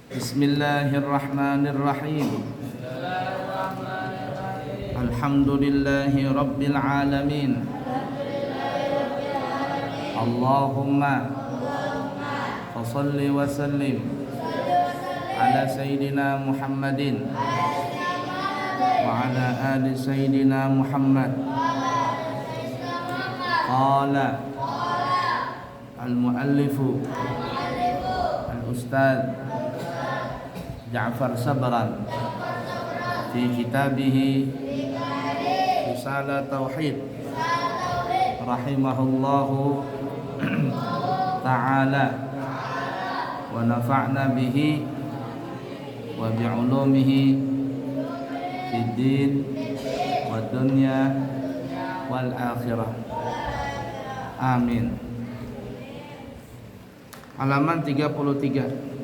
Bismillahirrahmanirrahim. Alhamdulillahi rabbil alamin. Allahumma fassalli wa sallim ala sayyidina Muhammadin wa ala ali sayyidina Muhammad. Qala al-muallifu al-ustadz Ja'far Sabran fi kitabih Risalah Tauhid rahimahullahu ta'ala wa nafa'na bihi wa bi'ulumihi fid din wad dunya wal akhirah. Amin. Halaman 33.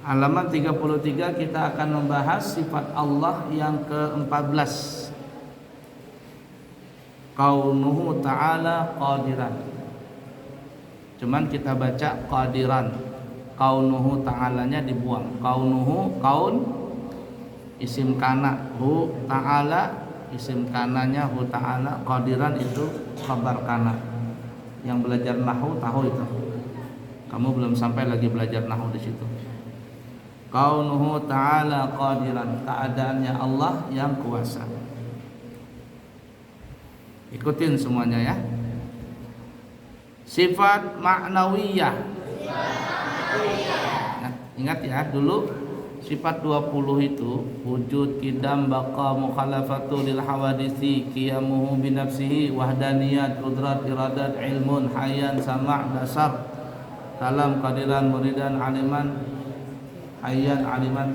Halaman 33 kita akan membahas sifat Allah yang ke-14. Kaunuhu ta'ala qadiran. Cuman kita baca qadiran. Kaunuhu ta'alanya dibuang. Kaunuhu, kaun isim kana, hu ta'ala isim kananya hu ta'ala, qadiran itu khabar kana. Yang belajar nahwu tahu itu. Kamu belum sampai lagi belajar nahwu di situ. Kaunuhu ta'ala qadiran, keadaannya Allah yang kuasa. Ikutin semuanya ya. Sifat ma'nawiyah. Nah, ingat ya dulu sifat 20 itu wujud, qidam, baqa, mukhalafatu lil hawadisi, qiyamuhu binafsihi, wahdaniyat, qudrat, iradat, ilmun, hayyan, sama', basar, kalam, qadiran, muridan, aliman, hayyan, aliman,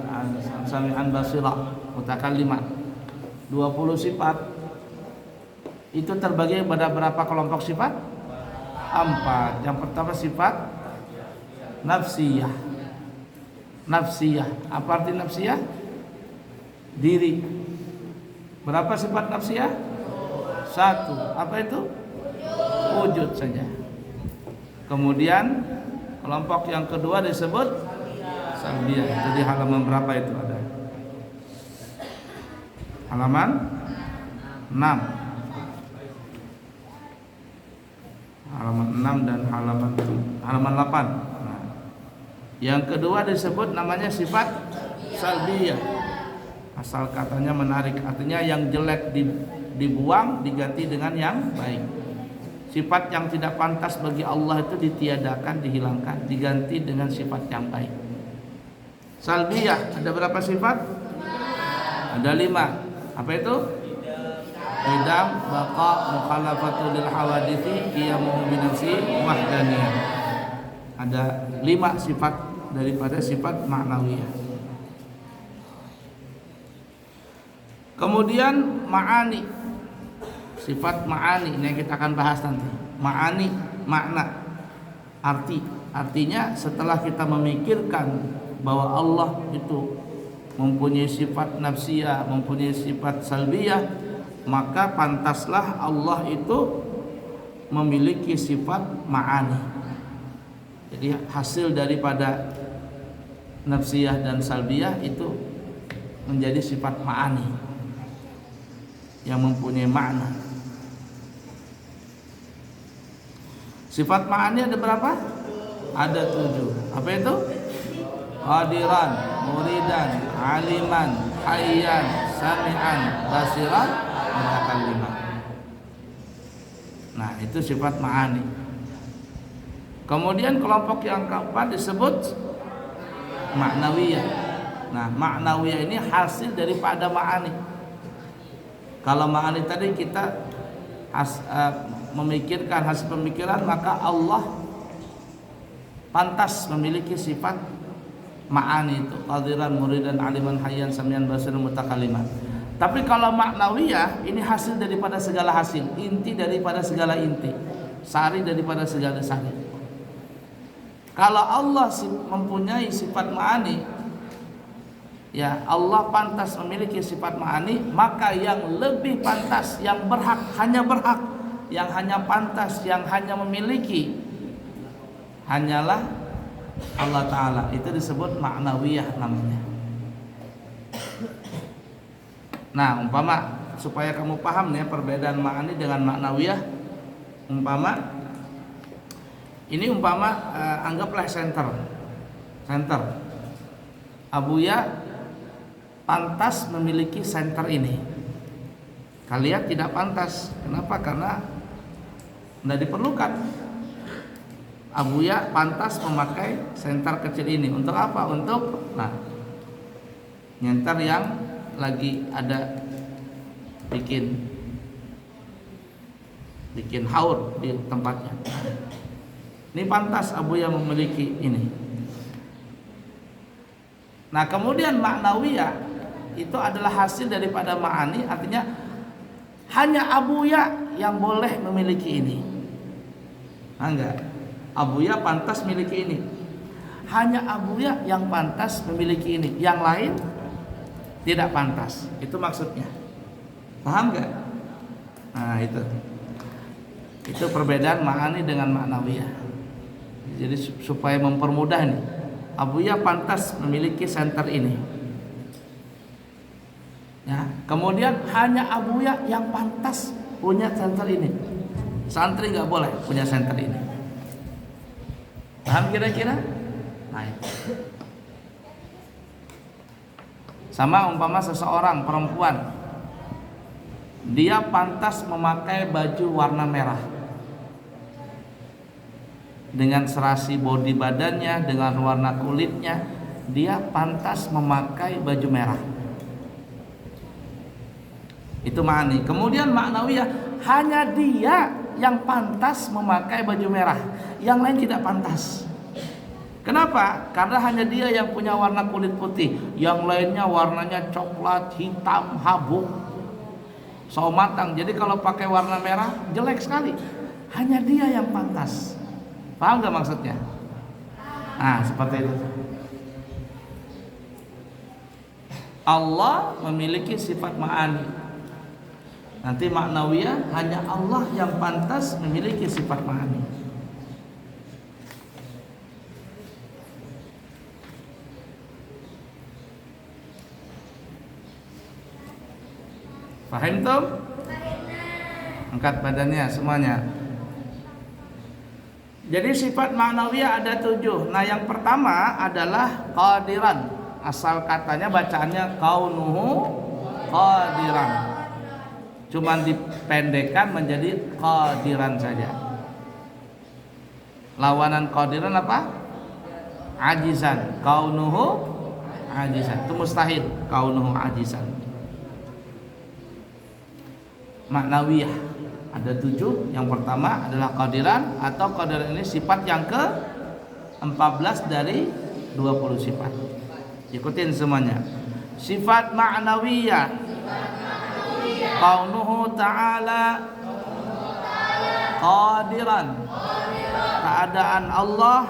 sami'an, basira, mutakalliman. 20 sifat itu terbagi pada berapa kelompok sifat? 4. Yang pertama sifat nafsiyah. Nafsiyah, apa arti nafsiyah? Diri. Berapa sifat nafsiyah? 1. Apa itu? Wujud saja. Kemudian kelompok yang kedua disebut salbiyah. Itu di halaman berapa itu ada? Halaman 6. Halaman 6 dan halaman 8. Nah, yang kedua disebut namanya sifat salbiyah. Asal katanya menarik, artinya yang jelek dibuang diganti dengan yang baik. Sifat yang tidak pantas bagi Allah itu ditiadakan, dihilangkan, diganti dengan sifat yang baik. Salbiyah ada berapa sifat? Ada 5. Apa itu? Qidam, baqa, mukhalafatu lil hawaditsi, qiyamuhu binafsi, wahdaniyah. Ada 5 sifat daripada sifat ma'nawiyah. Kemudian ma'ani. Sifat ma'ani ini yang kita akan bahas nanti. Ma'ani, makna, arti. Artinya setelah kita memikirkan bahwa Allah itu mempunyai sifat nafsiyah, mempunyai sifat salbiyah, maka pantaslah Allah itu memiliki sifat ma'ani. Jadi hasil daripada nafsiyah dan salbiyah itu menjadi sifat ma'ani yang mempunyai makna. Sifat ma'ani ada berapa? Ada 7. Apa itu? Qadiran, muridan, aliman, hayyan, sami'an, basiran, mutakalliman. Nah, itu sifat ma'ani. Kemudian kelompok yang keempat disebut ma'nawiyah. Nah, ma'nawiyah ini hasil daripada ma'ani. Kalau ma'ani tadi kita memikirkan hasil pemikiran, maka Allah pantas memiliki sifat ma'ani itu, qadiran, muridan, aliman, hayyan, samian, basiran, mutakalliman. Tapi kalau ma'nawiyah ini hasil daripada segala hasil, inti daripada segala inti, sari daripada segala sari. Kalau Allah mempunyai sifat ma'ani, ya Allah pantas memiliki sifat ma'ani, maka yang lebih pantas, yang berhak, hanya berhak, yang hanya pantas, yang hanya memiliki hanyalah Allah Ta'ala. Itu disebut ma'nawiyah namanya. Nah, umpama supaya kamu paham nih perbedaan ma'ani dengan ma'nawiyah. Umpama anggaplah center Abuya pantas memiliki center ini. Kalian tidak pantas. Kenapa? Karena tidak diperlukan. Abuya pantas memakai center kecil ini. Untuk apa? Untuk nyenter yang lagi ada bikin haur di tempatnya. Ini pantas Abuya memiliki ini. Nah, kemudian ma'nawiyah itu adalah hasil daripada ma'ani, artinya hanya Abuya yang boleh memiliki ini. Enggak. Abuya pantas memiliki ini. Hanya Abuya yang pantas memiliki ini. Yang lain tidak pantas. Itu maksudnya. Paham enggak? Nah, itu perbedaan ma'ani dengan ma'nawiyah. Jadi supaya mempermudah nih, Abuya pantas memiliki center ini. Ya, kemudian hanya Abuya yang pantas punya center ini. Santri nggak boleh punya center ini. Paham kira-kira? Nah, itu. Sama umpama seseorang perempuan, dia pantas memakai baju warna merah. Dengan serasi body badannya, dengan warna kulitnya, dia pantas memakai baju merah. Itu ma'ani. Kemudian ma'nawiyah, hanya dia yang pantas memakai baju merah, yang lain tidak pantas. Kenapa? Karena hanya dia yang punya warna kulit putih, yang lainnya warnanya coklat, hitam, habuk, sawo matang. Jadi kalau pakai warna merah jelek sekali. Hanya dia yang pantas. Paham gak maksudnya? Nah, seperti itu. Allah memiliki sifat ma'ani. Nanti ma'nawiyah, hanya Allah yang pantas memiliki sifat ma'ani. Paham tuh? Angkat badannya semuanya. Jadi sifat ma'nawiyah ada 7. Nah, yang pertama adalah qadiran. Asal katanya bacaannya kaunuhu qadiran. Cuman dipendekkan menjadi qadiran saja. Lawanan qadiran apa? Ajizan. Kaunuhu ajizan. Itu mustahil kaunuhu ajizan. Ma'nawiyah ada 7. Yang pertama adalah qadiran, atau qadiran ini sifat yang ke-14 dari 20 sifat. Ikutin semuanya. Sifat ma'nawiyah, kaunuhu ta'ala qadiran, keadaan Allah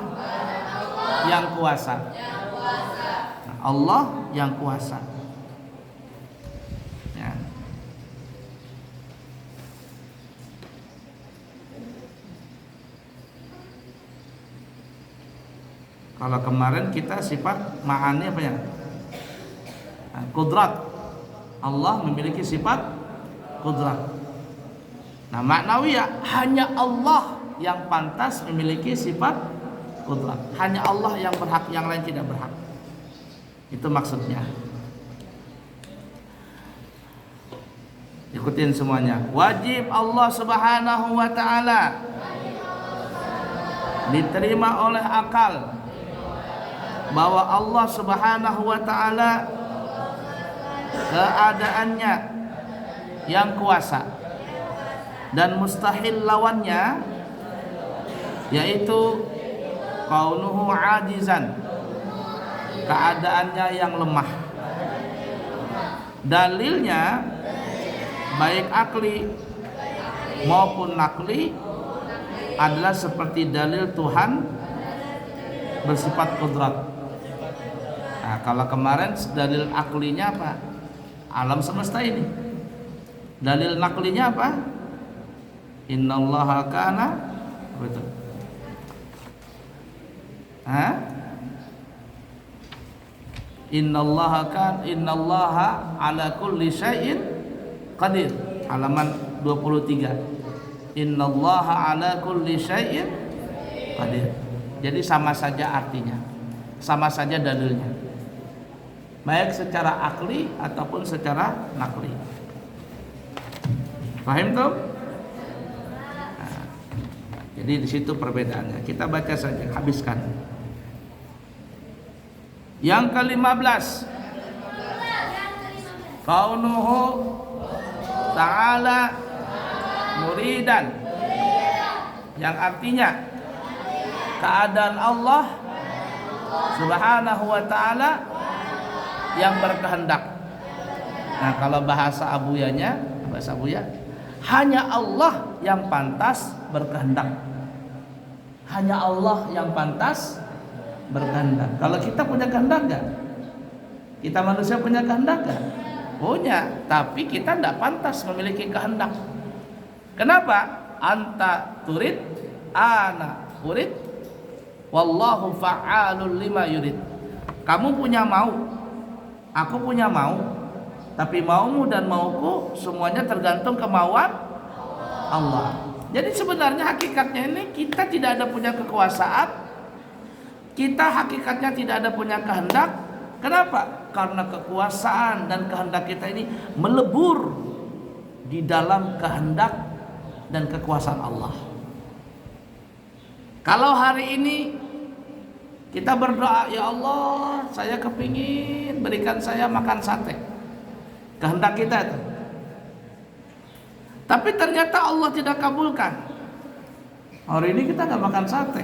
yang kuasa. Allah yang kuasa. Ya. Kalau kemarin kita sifat ma'ani apa ya? Qudrat. Allah memiliki sifat qudrat. Nah, ma'nawiyah, hanya Allah yang pantas memiliki sifat qudrat. Hanya Allah yang berhak, yang lain tidak berhak. Itu maksudnya. Ikutin semuanya. Wajib Allah Subhanahu wa taala diterima oleh akal bahwa Allah Subhanahu wa taala keadaannya yang kuasa, dan mustahil lawannya yaitu kaunuhu ajizan, keadaannya yang lemah. Dalilnya baik akli maupun nakli adalah seperti dalil Tuhan bersifat qudrat. Nah, kalau kemarin dalil aklinya apa? Alam semesta ini. Dalil naklinya apa? Innallaha kana apa itu? Hah? Innallaha ala kulli syai'in qadir. Halaman 23. Innallaha ala kulli syai'in qadir. Jadi sama saja artinya, sama saja dalilnya, baik secara akli ataupun secara nakli. Paham tuh? Nah, jadi di situ perbedaannya. Kita baca saja, habiskan. Yang ke-15, kaunuhu ta'ala muridan, yang artinya keadaan Allah Subhanahu wa ta'ala yang berkehendak. Nah, kalau bahasa abuyanya, bahasa abuya, hanya Allah yang pantas berkehendak. Hanya Allah yang pantas berkehendak. Kalau kita punya kehendak gak? Kita manusia punya kehendak gak? Punya, tapi kita tidak pantas memiliki kehendak. Kenapa? Anta turid, ana urid, wallahu fa'alul lima yurid. Kamu punya mau, aku punya mau, tapi maumu dan mauku semuanya tergantung kemauan Allah. Jadi sebenarnya hakikatnya ini kita tidak ada punya kekuasaan, kita hakikatnya tidak ada punya kehendak. Kenapa? Karena kekuasaan dan kehendak kita ini melebur di dalam kehendak dan kekuasaan Allah. Kalau hari ini kita berdoa, ya Allah, saya kepingin berikan saya makan sate, kehendak kita itu. Tapi ternyata Allah tidak kabulkan. Hari ini kita nggak makan sate.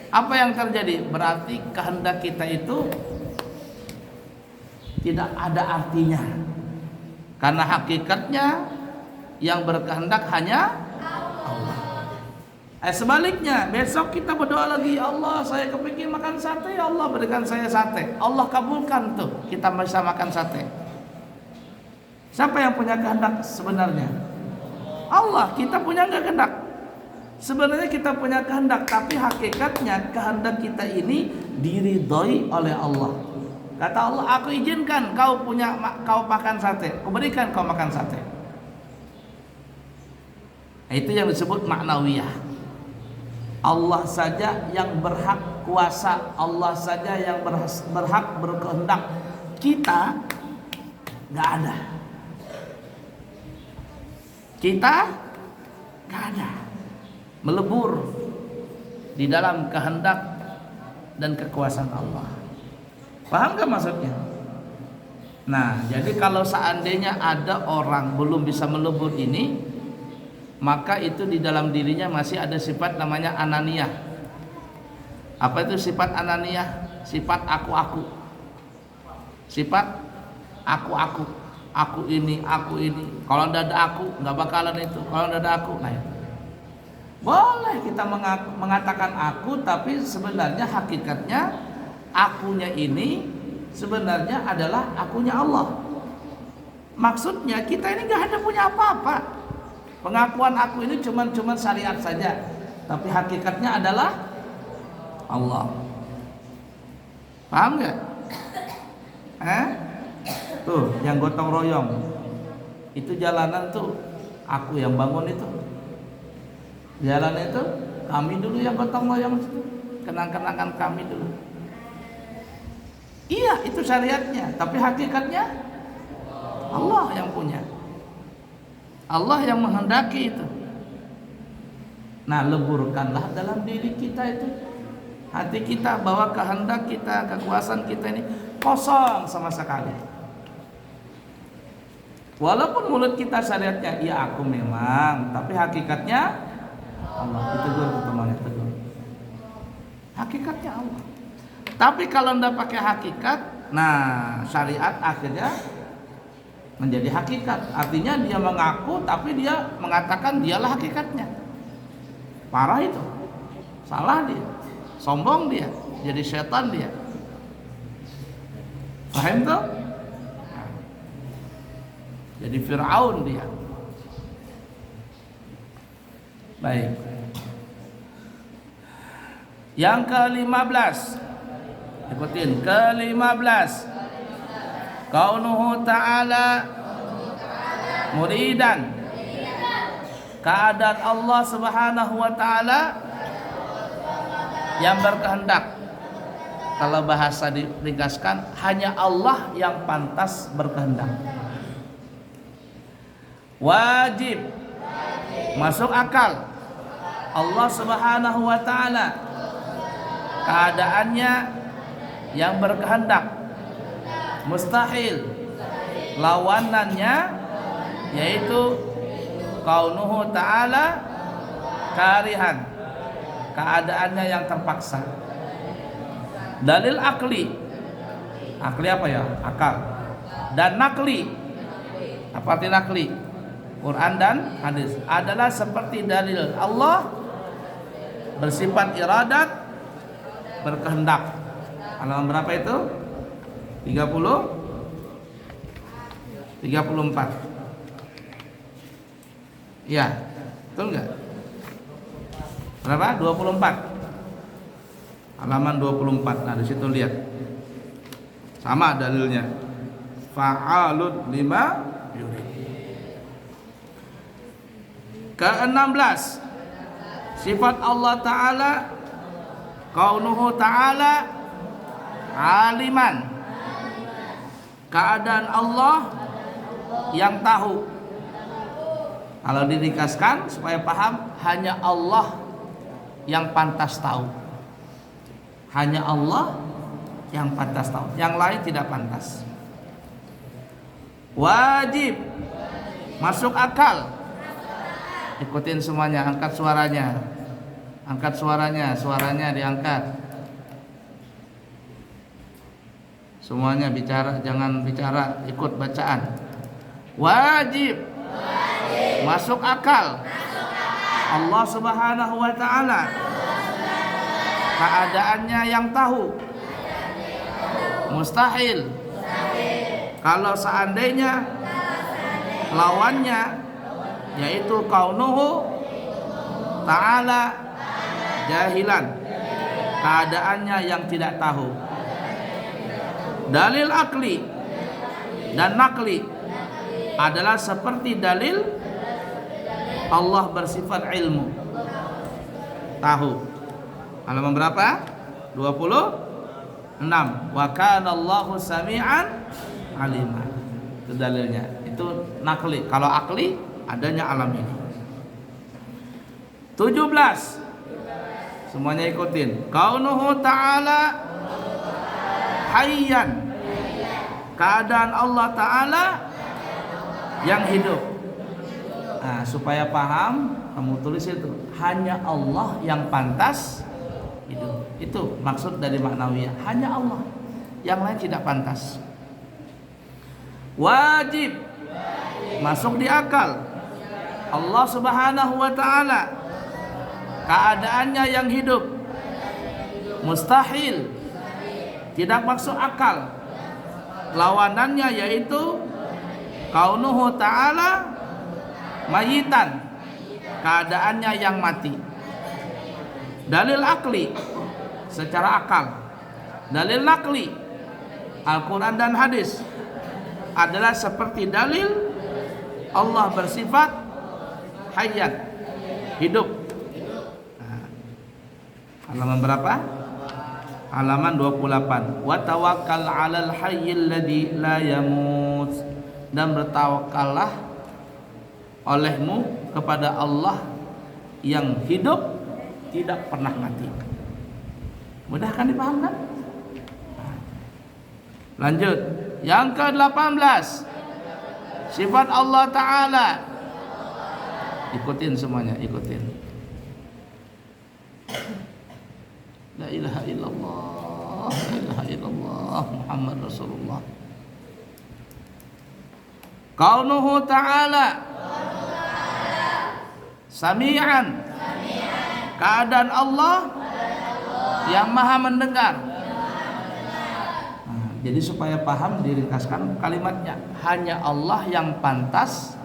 Apa yang terjadi? Berarti kehendak kita itu tidak ada artinya. Karena hakikatnya yang berkehendak hanya Allah. Sebaliknya, besok kita berdoa lagi, ya Allah, saya kepingin makan sate, ya Allah berikan saya sate. Allah kabulkan tuh, kita bisa makan sate. Siapa yang punya kehendak sebenarnya? Allah. Kita punya nggak kehendak? Sebenarnya kita punya kehendak, tapi hakikatnya kehendak kita ini diridhoi oleh Allah. Kata Allah, aku izinkan kau makan sate, aku berikan kau makan sate. Nah, itu yang disebut maknawiyah. Allah saja yang berhak kuasa, Allah saja yang berhak berkehendak. Kita nggak ada. Kita nggak ada. Melebur di dalam kehendak dan kekuasaan Allah. Paham gak maksudnya? Nah, jadi kalau seandainya ada orang belum bisa melebur ini, maka itu di dalam dirinya masih ada sifat namanya ananiyah. Apa itu sifat ananiyah? Sifat aku-aku. Sifat aku-aku. Aku ini. Kalau tidak ada aku, nggak bakalan itu. Kalau tidak ada aku, nah itu. Boleh kita mengatakan aku, tapi sebenarnya hakikatnya akunya ini sebenarnya adalah akunya Allah. Maksudnya kita ini nggak ada punya apa-apa. Pengakuan aku ini cuma syariat saja, tapi hakikatnya adalah Allah. Paham nggak? Tuh, yang gotong royong itu jalanan tuh aku yang bangun itu. Jalan itu kami dulu yang gotong royong itu. Kenang-kenangan kami dulu. Iya, itu syariatnya, tapi hakikatnya Allah yang punya. Allah yang menghendaki itu. Nah, leburkanlah dalam diri kita itu, hati kita, bahwa kehendak kita, kekuasaan kita ini kosong sama sekali. Walaupun mulut kita syariatnya, iya aku memang, tapi hakikatnya Allah. Ditegur temannya, tegur. Hakikatnya Allah. Tapi kalau anda pakai hakikat, nah syariat akhirnya menjadi hakikat. Artinya dia mengaku, tapi dia mengatakan dialah hakikatnya. Parah itu. Salah dia. Sombong dia. Jadi setan dia. Paham tuh? Jadi Fir'aun dia. Baik. Yang ke-15. Ikutin ke-15. Kaunuhu ta'ala muridan. Keadaan Allah Subhanahu wa taala yang berkehendak. Kalau bahasa diringkaskan, hanya Allah yang pantas berkehendak. Wajib, masuk akal, Allah Subhanahu wa taala keadaannya yang berkehendak. Mustahil, lawanannya yaitu kaunuhu ta'ala karihan, keadaannya yang terpaksa. Dalil akli, akli apa ya? Akal. Dan nakli, apa arti nakli? Quran dan hadis adalah seperti dalil Allah bersifat iradat, berkehendak. Halaman berapa itu? 34. Ya, betul enggak? Berapa? 24. Halaman 24. Nah, di situ lihat. Sama dalilnya. Fa'alun lima yurid. Ke-16. Sifat Allah Ta'ala, kaunuhu ta'ala aliman. Keadaan Allah yang tahu. Kalau diringkaskan supaya paham, hanya Allah yang pantas tahu. Hanya Allah yang pantas tahu, yang lain tidak pantas. Wajib, masuk akal. Ikutin semuanya, angkat suaranya. Angkat suaranya, suaranya diangkat. Semuanya bicara, jangan bicara, ikut bacaan. Wajib, masuk akal. Allah Subhanahu wa taala keadaannya yang tahu. Mustahil, kalau seandainya lawannya yaitu kaunuhu ta'ala jahilan, keadaannya yang tidak tahu. Dalil akli dan nakli adalah seperti dalil Allah bersifat ilmu, tahu. Halaman berapa? 26. Wa kana Allahu sami'an alima. Itu dalilnya. Itu nakli. Kalau akli adanya alam ini. 17. Semuanya ikutin. Kaunuhu ta'ala hayyan. Keadaan Allah Ta'ala yang hidup. Nah, supaya paham, kamu tulis itu. Hanya Allah yang pantas hidup. Itu maksud dari maknawiyah. Hanya Allah, yang lain tidak pantas. Wajib, masuk di akal. Allah Subhanahu wa ta'ala keadaannya yang hidup. Mustahil, tidak masuk akal. Lawanannya yaitu kaunuhu ta'ala mayitan, keadaannya yang mati. Dalil akli, secara akal. Dalil nakli, Al-Quran dan hadis, adalah seperti dalil Allah bersifat hayat, hidup. Nah, halaman berapa? Halaman 28. Wa tawakkal 'alal hayyil ladzi la yamut. Dan bertawakallah olehmu kepada Allah yang hidup, tidak pernah mati. Mudah kan dipahamkan? Lanjut. Yang ke-18. Sifat Allah Ta'ala. Ikutin semuanya, ikutin. La ilaha illallah, la ilaha illallah, Muhammad Rasulullah. Kaunuhu Ta'ala Sami'an, keadaan Allah yang maha mendengar. Nah, jadi supaya paham diringkaskan kalimatnya. Hanya Allah yang pantas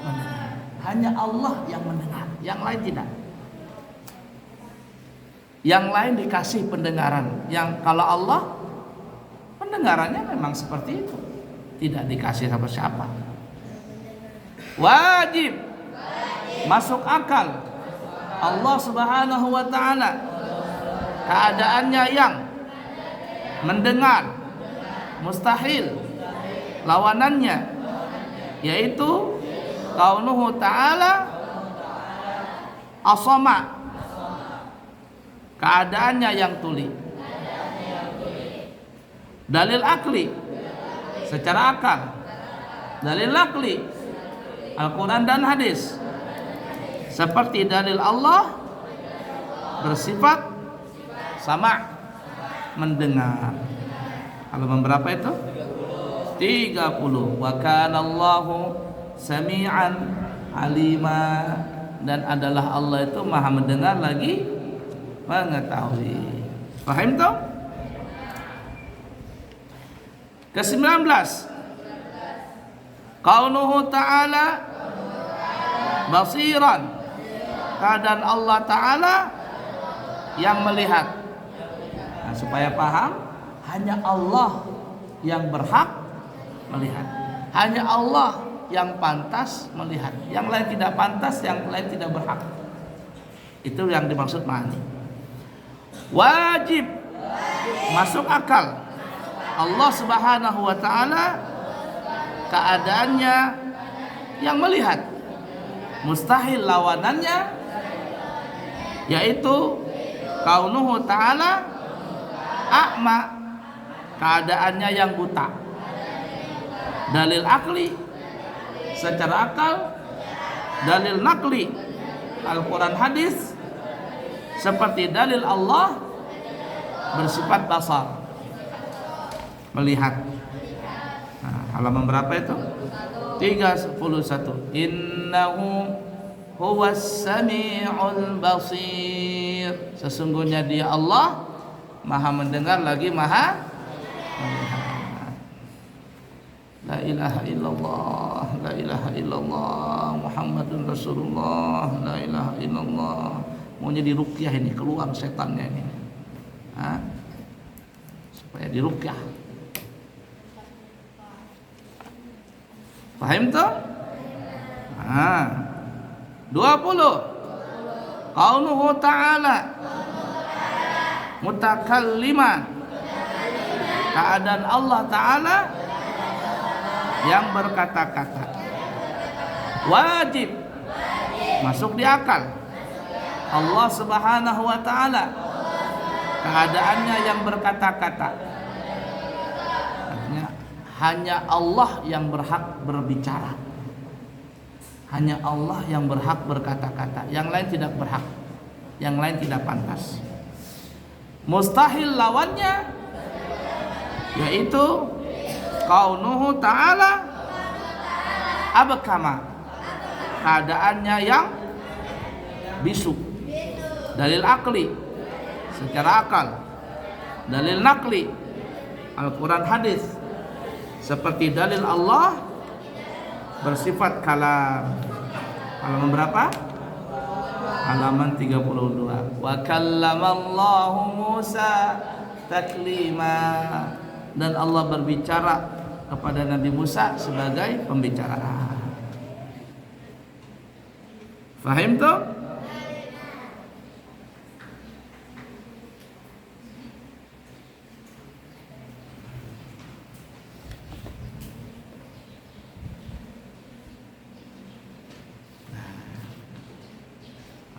mendengar. Hanya Allah yang mendengar, yang lain tidak. yang lain dikasih pendengaran. Yang kalau Allah pendengarannya memang seperti itu, tidak dikasih siapa-siapa. Wajib masuk akal Allah Subhanahu wa taala keadaannya yang mendengar. Mustahil lawanannya yaitu kaunuhu ta'ala asama, keadaannya yang tuli. Dalil akli secara akal, dalil akli Al-Quran dan hadis, seperti dalil Allah bersifat sama, mendengar. Halaman berapa itu? 30. Wa kana Allahu sami'an alima, dan adalah Allah itu maha mendengar lagi mengetahui. Paham toh? Ke-19, kaunuhu ta'ala basiran, keadaan Allah Ta'ala yang melihat. Nah, supaya paham, hanya Allah yang berhak melihat, hanya Allah yang pantas melihat, yang lain tidak pantas, yang lain tidak berhak. Itu yang dimaksud ma'ani. Wajib masuk akal Allah Subhanahu wa ta'ala keadaannya yang melihat. Mustahil lawanannya yaitu kaunuhu ta'ala a'ma, keadaannya yang buta. Dalil akli secara akal, dalil nakli Al-Quran hadis, seperti dalil Allah bersifat basar, melihat. Nah, halaman berapa itu? 31. Innahu huwas sami'ul basir, sesungguhnya dia Allah maha mendengar lagi maha melihat. La ilaha illallah, la ilaha illallah, Muhammadun Rasulullah, la ilaha illallah. Maunya diruqyah ini, keluar setannya ini. Hah? Supaya diruqyah. Paham tuh? Nah, 20. Kaunuhu ta'ala mutakalliman, keadaan Allah Ta'ala yang berkata-kata. Wajib masuk di akal Allah Subhanahu wa ta'ala keadaannya yang berkata-kata. Artinya hanya Allah yang berhak berbicara, hanya Allah yang berhak berkata-kata, yang lain tidak berhak, yang lain tidak pantas. Mustahil lawannya yaitu kaunuhu ta'ala abkama, keadaannya yang bisu. Dalil akli secara akal, dalil nakli Al-Quran hadis, seperti dalil Allah bersifat kalam. Halaman berapa? Halaman 32. Wa kallamallahu Musa taklima, dan Allah berbicara kepada Nabi Musa sebagai pembicaraan. Fahim tuh?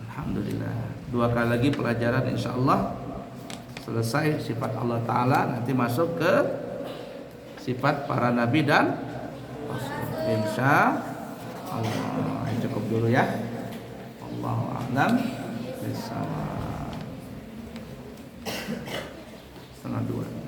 Alhamdulillah. 2 kali lagi pelajaran insyaallah selesai sifat Allah Ta'ala. Nanti masuk ke sifat para nabi dan rasul, insyaallah. Cukup dulu ya. Allahu a'lam bishawab. 1:30.